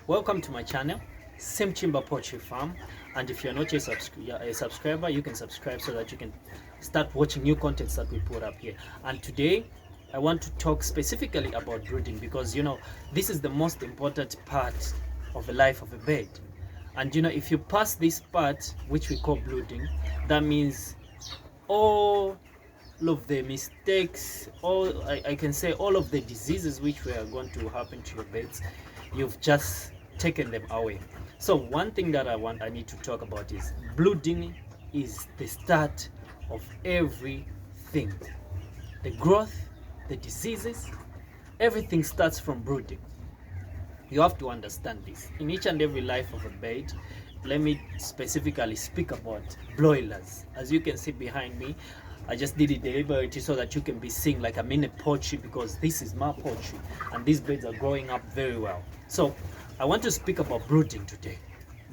Welcome to my channel, Simchimba Poultry Farm. And if you're not a subscriber, you can subscribe so that you can start watching new contents that we put up here. And today I want to talk specifically about brooding, because this is the most important part of the life of a bird. And if you pass this part, which we call brooding, that means all of the mistakes, I can say all of the diseases which were going to happen to your birds, you've just taken them away. So one thing that I need to talk about is brooding is the start of everything. The growth, the diseases, everything starts from brooding. You have to understand this. In each and every life of a bird, let me specifically speak about broilers. As you can see behind me, I just did it deliberately so that you can be seeing like I'm in a poultry, because this is my poultry and these birds are growing up very well. So I want to speak about brooding today,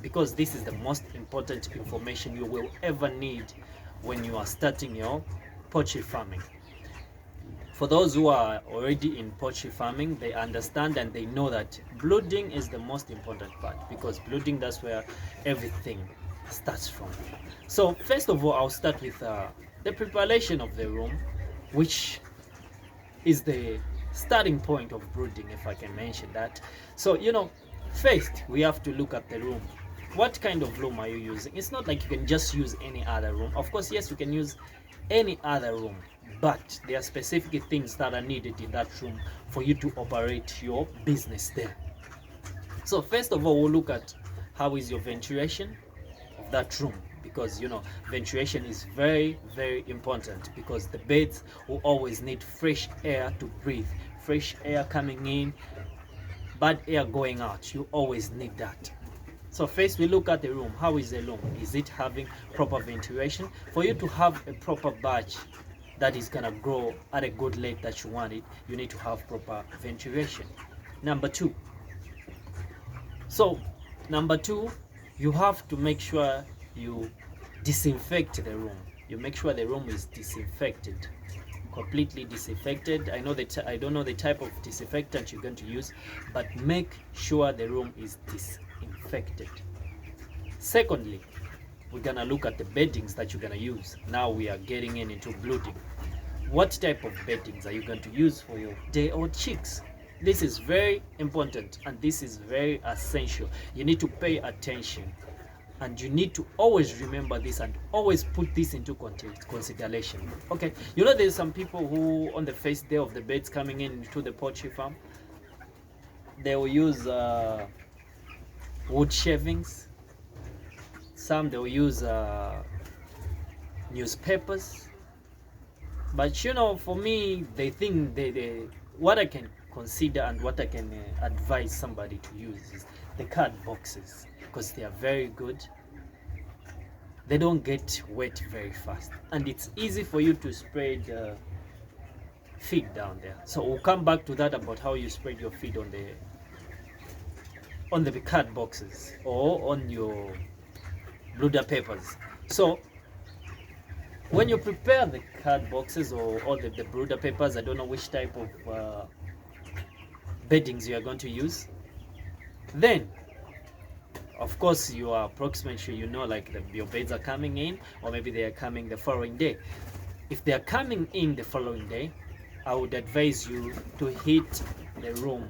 because this is the most important information you will ever need when you are starting your poultry farming. For those who are already in poultry farming, they understand and they know that brooding is the most important part, because brooding, that's where everything starts from. So first of all, I'll start with the preparation of the room, which is the starting point of brooding, if I can mention that. So first we have to look at the room. What kind of room are you using? It's not like you can just use any other room. Of course, yes, you can use any other room, but there are specific things that are needed in that room for you to operate your business there. So first of all, we'll look at how is your ventilation of that room, because ventilation is very, very important, because the birds will always need fresh air to breathe, fresh air coming in, bad air going out. You always need that. So first we look at the room. How is the room? Is it having proper ventilation? For you to have a proper batch that is gonna grow at a good rate that you want it, you need to have proper ventilation. Number two, you have to make sure you disinfect the room. You make sure the room is disinfected, completely disinfected. I don't know the type of disinfectant you're going to use, but make sure the room is disinfected. Secondly, we're gonna look at the beddings that you're gonna use. Now we are getting into brooding. What type of beddings are you going to use for your day-old chicks? This is very important and this is very essential. You need to pay attention, and you need to always remember this and always put this into consideration. Okay, there's some people who on the first day of the birds coming into the poultry farm, they will use wood shavings. Some they will use newspapers. But for me, they think what I can consider and what I can advise somebody to use is the card boxes, because they are very good. They don't get wet very fast, and it's easy for you to spread feed down there. So we'll come back to that, about how you spread your feed on the card boxes or on your Brooder papers. So when you prepare the card boxes or the Brooder papers, I don't know which type of beddings you are going to use, then of course you are approximately like your birds are coming in, or maybe they are coming the following day. If they are coming in the following day, I would advise you to heat the room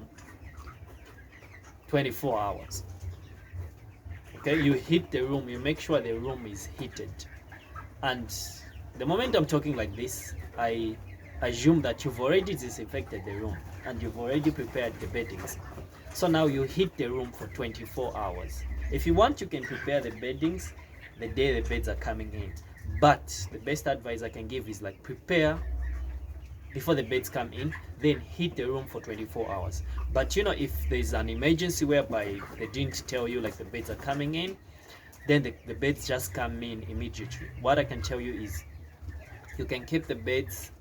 24 hours. Okay, you heat the room, you make sure the room is heated. And the moment I'm talking like this, I assume that you've already disinfected the room and you've already prepared the beddings. So now you heat the room for 24 hours. If you want, you can prepare the beddings the day the birds are coming in. But the best advice I can give is like prepare before the birds come in, then heat the room for 24 hours. But if there's an emergency whereby they didn't tell you like the birds are coming in, then the birds just come in immediately. What I can tell you is you can keep the birds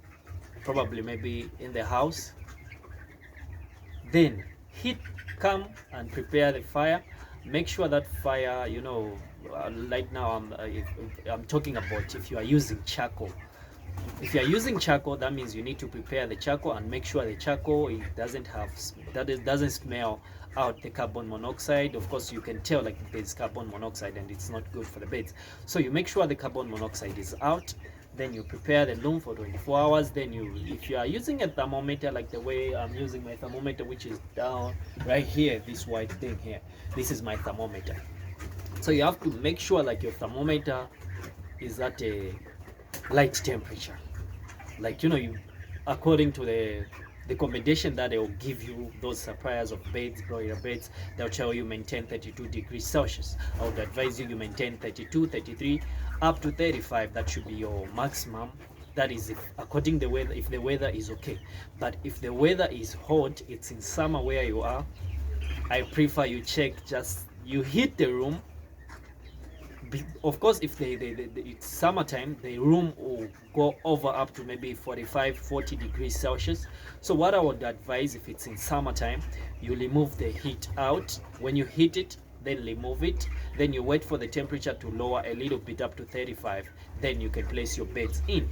probably maybe in the house, then come and prepare the fire. Make sure that fire, right now I'm talking about if you are using charcoal. If you are using charcoal, that means you need to prepare the charcoal and make sure the charcoal doesn't smell out the carbon monoxide. Of course, you can tell like there's carbon monoxide and it's not good for the beds. So you make sure the carbon monoxide is out. Then you prepare the room for 24 hours. Then you, if you are using a thermometer like the way I'm using my thermometer, which is down right here, this white thing here, this is my thermometer. So you have to make sure like your thermometer is at a light temperature, like, you know, you, according to the recommendation that they will give you, those suppliers of beds, broiler beds, they'll tell you maintain 32 degrees Celsius. I would advise you maintain 32, 33, up to 35. That should be your maximum. That is if, according the weather, if the weather is okay. But if the weather is hot, it's in summer where you are, I prefer you check, just you heat the room. Of course, if it's summertime, the room will go over up to maybe 45, 40 degrees Celsius. So what I would advise, if it's in summertime, you remove the heat out. When you heat it, then remove it. Then you wait for the temperature to lower a little bit up to 35. Then you can place your beds in.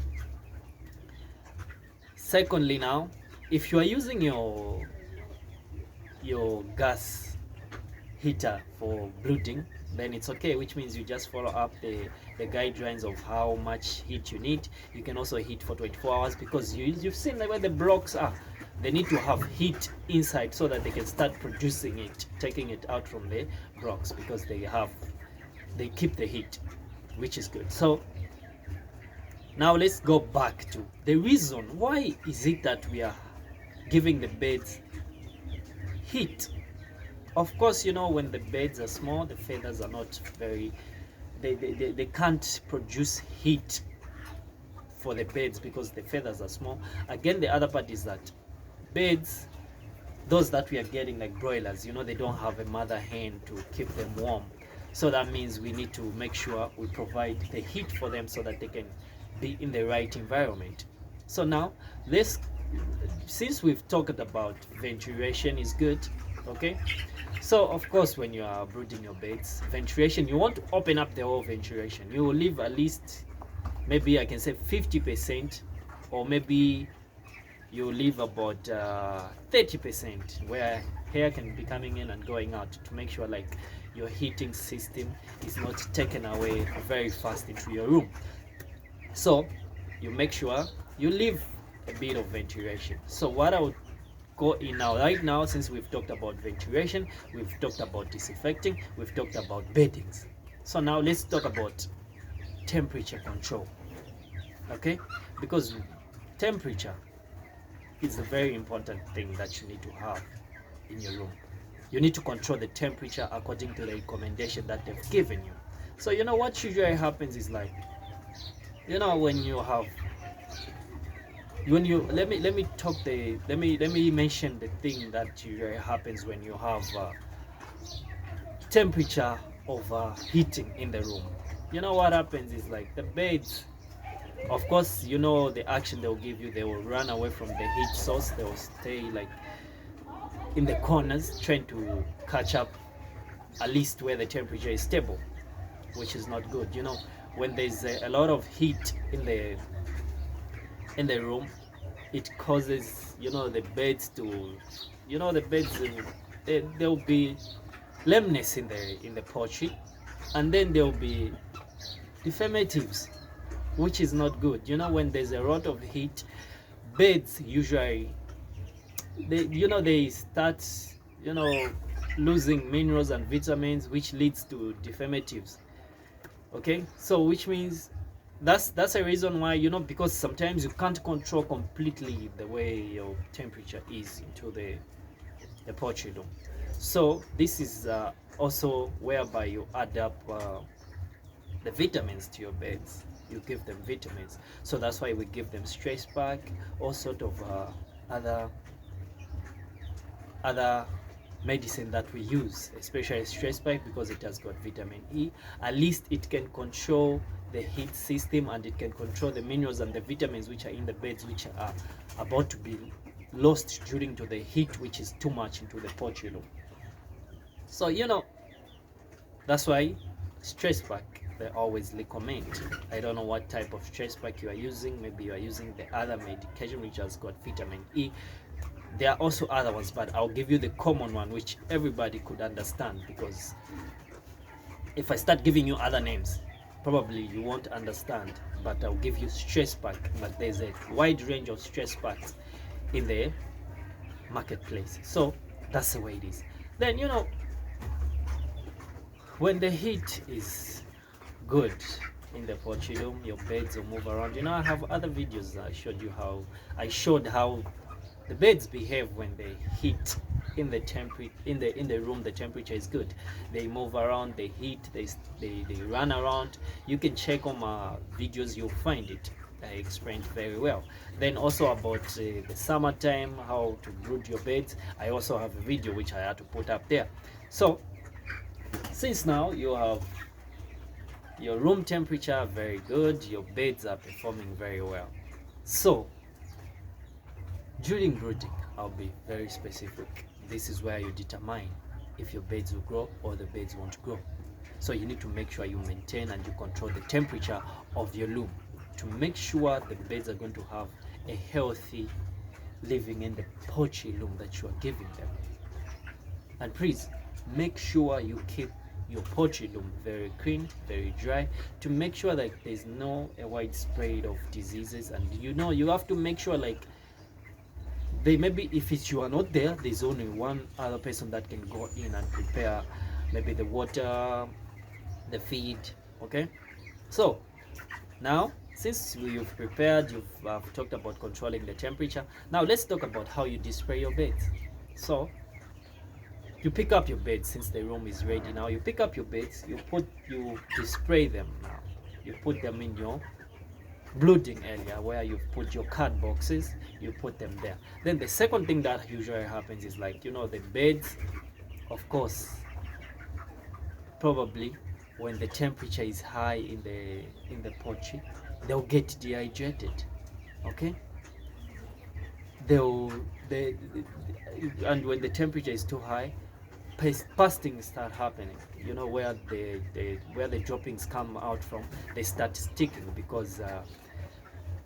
Secondly, now, if you are using your gas heater for brooding, then it's okay, which means you just follow up the guidelines of how much heat you need. You can also heat for 24 hours because you've seen the way the blocks are. They need to have heat inside so that they can start producing it, taking it out from the blocks, because they keep the heat, which is good. So now let's go back to the reason why is it that we are giving the beds heat. Of course, you know, when the beds are small, the feathers are not very, they can't produce heat for the beds because the feathers are small. Again, the other part is that beds, those that we are getting like broilers, you know, they don't have a mother hen to keep them warm. So that means we need to make sure we provide the heat for them so that they can be in the right environment. So now, since we've talked about ventilation is good, okay? So of course, when you are brooding your beds, ventilation, you want to open up the whole ventilation. You will leave at least, maybe I can say 50%, or maybe you leave about 30% where air can be coming in and going out, to make sure like your heating system is not taken away very fast into your room. So you make sure you leave a bit of ventilation. So what I would go in now, right now, since we've talked about ventilation, we've talked about disinfecting, we've talked about beddings. So now let's talk about temperature control, okay? Because temperature is a very important thing that you need to have in your room. You need to control the temperature according to the recommendation that they've given you. So you know what usually happens is like, you know, when you have, when you, let me mention the thing that usually happens when you have temperature overheating in the room. You know what happens is like the beds, of course, you know the action they'll give you, they will run away from the heat source. They will stay like in the corners trying to catch up at least where the temperature is stable, which is not good. You know, when there's a lot of heat in the room, it causes, you know, the beds to, you know, the beds, there'll be lameness in the poultry, and then there'll be deformatives, which is not good. You know, when there's a lot of heat, beds usually, they start, you know, losing minerals and vitamins, which leads to deformatives. Okay, so which means that's a reason why, you know, because sometimes you can't control completely the way your temperature is into the poultry room. So this is also whereby you add up the vitamins to your beds. You give them vitamins. So that's why we give them stress pack, all sort of other medicine that we use, especially stress pack, because it has got vitamin E. At least it can control the heat system, and it can control the minerals and the vitamins which are in the beds, which are about to be lost during to the heat, which is too much into the poultry room. So, you know, that's why stress pack they always recommend. I don't know what type of stress pack you are using. Maybe you are using the other medication which has got vitamin E. There are also other ones, but I'll give you the common one which everybody could understand, because if I start giving you other names, probably you won't understand. But I'll give you stress pack. Like, there's a wide range of stress packs in the marketplace. So that's the way it is. Then, you know, when the heat is good in the poultry room, your beds will move around. You know, I have other videos that I showed how the beds behave when the heat in the room, the temperature is good. They move around, they heat, they run around. You can check on my videos, you'll find it. I explained very well. Then also about the summertime, how to brood your beds. I also have a video which I had to put up there. So since now you have your room temperature very good, your beds are performing very well. So during brooding, I'll be very specific. This is where you determine if your beds will grow or the beds won't grow. So you need to make sure you maintain and you control the temperature of your loom to make sure the beds are going to have a healthy living in the poultry loom that you are giving them. And please make sure you keep your poultry loom very clean, very dry, to make sure that there's no a widespread of diseases. And you know, you have to make sure, like, they maybe if it's you are not there, there's only one other person that can go in and prepare maybe the water, the feed. Okay, so now since you've prepared, you've talked about controlling the temperature, now let's talk about how you display your beds. So you pick up your beds. Since the room is ready now, you pick up your beds, you display them. Now you put them in your brooding area where you've put your card boxes, you put them there. Then the second thing that usually happens is, like, you know, the beds, of course, probably when the temperature is high in the poultry, they'll get dehydrated. Okay, and when the temperature is too high, pasting start happening. You know, where the droppings come out from, they start sticking because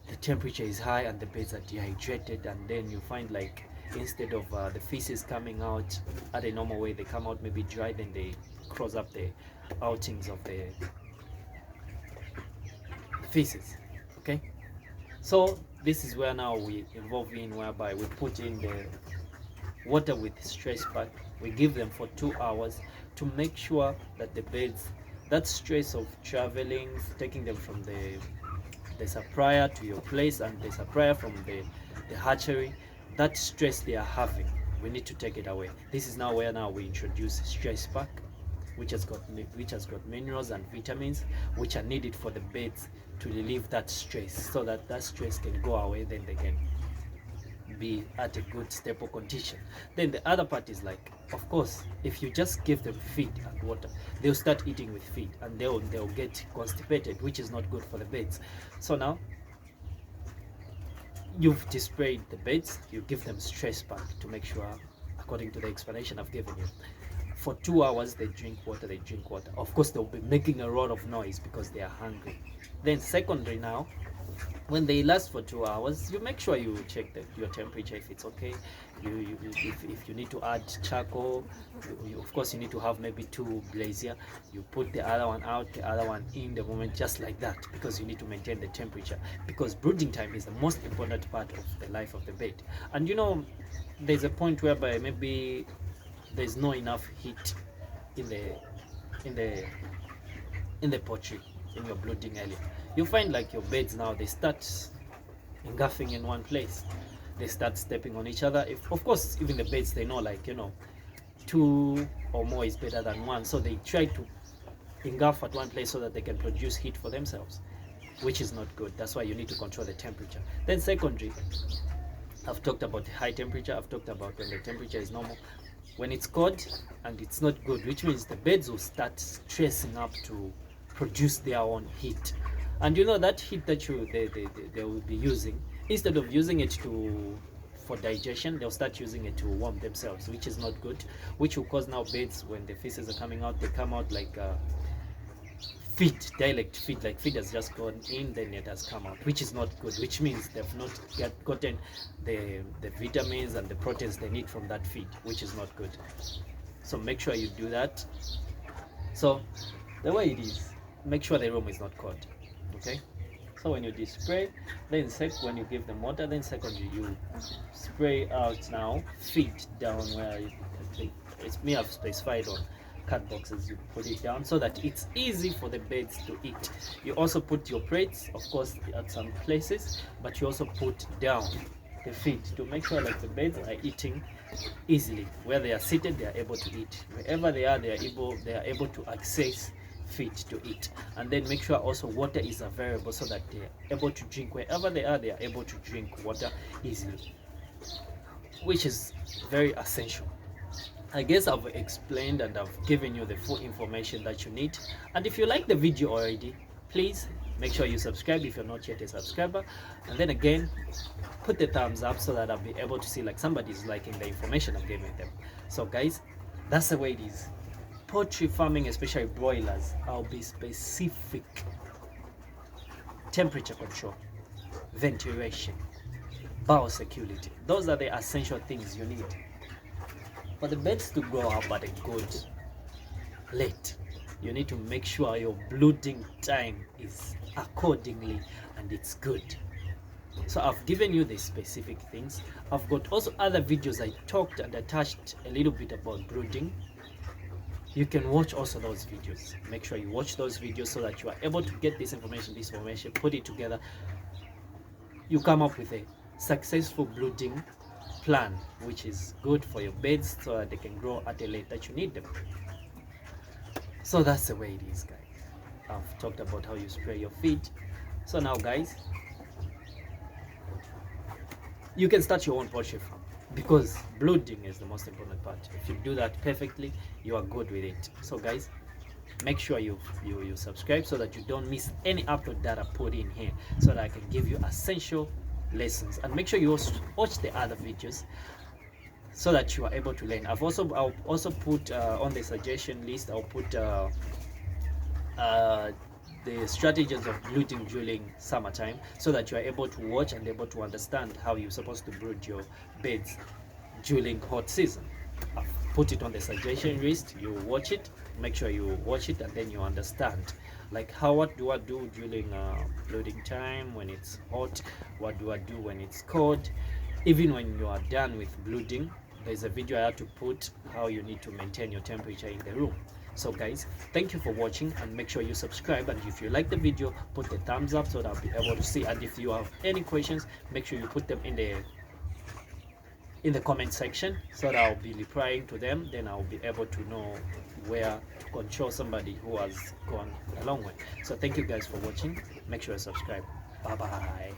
the temperature is high and the beds are dehydrated. And then you find, like, instead of the feces coming out at a normal way, they come out maybe dry, then they cross up the outings of the feces. Okay, so this is where now we involve in, whereby we put in the water with stress pack. We give them for 2 hours to make sure that the beds, that stress of traveling, taking them from the supplier to your place and the supplier from the hatchery, that stress they are having, we need to take it away. This is now where now we introduce stress pack, which has got minerals and vitamins which are needed for the beds to relieve that stress, so that that stress can go away, then they can be at a good stable condition. Then the other part is, like, of course, if you just give them feed and water, they'll start eating with feed and they'll get constipated, which is not good for the beds. So now you've displayed the beds, you give them stress pack to make sure, according to the explanation I've given you, for 2 hours they drink water. Of course, they'll be making a lot of noise because they are hungry. Then secondary, now when they last for 2 hours, you make sure you check your temperature, if it's okay. If you need to add charcoal, of course you need to have maybe 2 brazier. You put the other one out, the other one in the moment, just like that, because you need to maintain the temperature, because brooding time is the most important part of the life of the bed. And you know, there's a point whereby maybe there's not enough heat in the poultry, in your brooding area. You find, like, your beds now, they start engulfing in one place, they start stepping on each other. Of course, even the beds, they know, like, you know, 2 or more is better than 1, so they try to engulf at one place so that they can produce heat for themselves, which is not good. That's why you need to control the temperature. Then secondary, I've talked about the high temperature, I've talked about when the temperature is normal. When it's cold and it's not good, which means the beds will start stressing up to produce their own heat. And you know, that heat that they will be using, instead of using it for digestion, they'll start using it to warm themselves, which is not good, which will cause now beds, when the feces are coming out, they come out like feed, direct feed, like feed has just gone in, then it has come out, which is not good, which means they've not gotten the vitamins and the proteins they need from that feed, which is not good. So make sure you do that. So the way it is, make sure the room is not cold. Okay, so when you spray, then when you give them water, then secondly you spray out now, feed down where it's me have specified on cut boxes, you put it down so that it's easy for the birds to eat. You also put your plates, of course, at some places, but you also put down the feed to make sure like the birds are eating easily. Where they are seated, they are able to eat. Wherever they are able to access feed to eat. And then make sure also water is available so that they are able to drink. Wherever they are able to drink water easily, which is very essential. I guess I've explained and I've given you the full information that you need. And if you like the video already, please make sure you subscribe if you're not yet a subscriber. And then again, put the thumbs up so that I'll be able to see like somebody's liking the information I'm giving them. So guys, that's the way it is. Poultry farming, especially broilers, I'll be specific. Temperature control, ventilation, biosecurity. Those are the essential things you need for the birds to grow up at a good rate. You need to make sure your brooding time is accordingly and it's good. So I've given you the specific things. I've got also other videos I talked and attached a little bit about brooding. You can watch also those videos. Make sure you watch those videos so that you are able to get this information, put it together. You come up with a successful brooding plan, which is good for your birds so that they can grow at a rate that you need them. So that's the way it is, guys. I've talked about how you spray your feed. So now, guys, you can start your own poultry farm because brooding is the most important part. If you do that perfectly, you are good with it. So guys, make sure you subscribe so that you don't miss any upload that I put in here, so that I can give you essential lessons. And make sure you also watch the other videos so that you are able to learn. I'll also put on the suggestion list, I'll put the strategies of brooding during summertime, so that you are able to watch and able to understand how you're supposed to brood your beds during hot season. I've put it on the suggestion list. You watch it, make sure you watch it, and then you understand like what do I do during brooding time when it's hot, what do I do when it's cold, even when you are done with brooding. There's a video I had to put how you need to maintain your temperature in the room. So guys, thank you for watching, and make sure you subscribe, and if you like the video, put the thumbs up so that I'll be able to see. And if you have any questions, make sure you put them in the comment section so that I'll be replying to them. Then I'll be able to know where to control somebody who has gone a long way. So thank you guys for watching. Make sure you subscribe. Bye bye.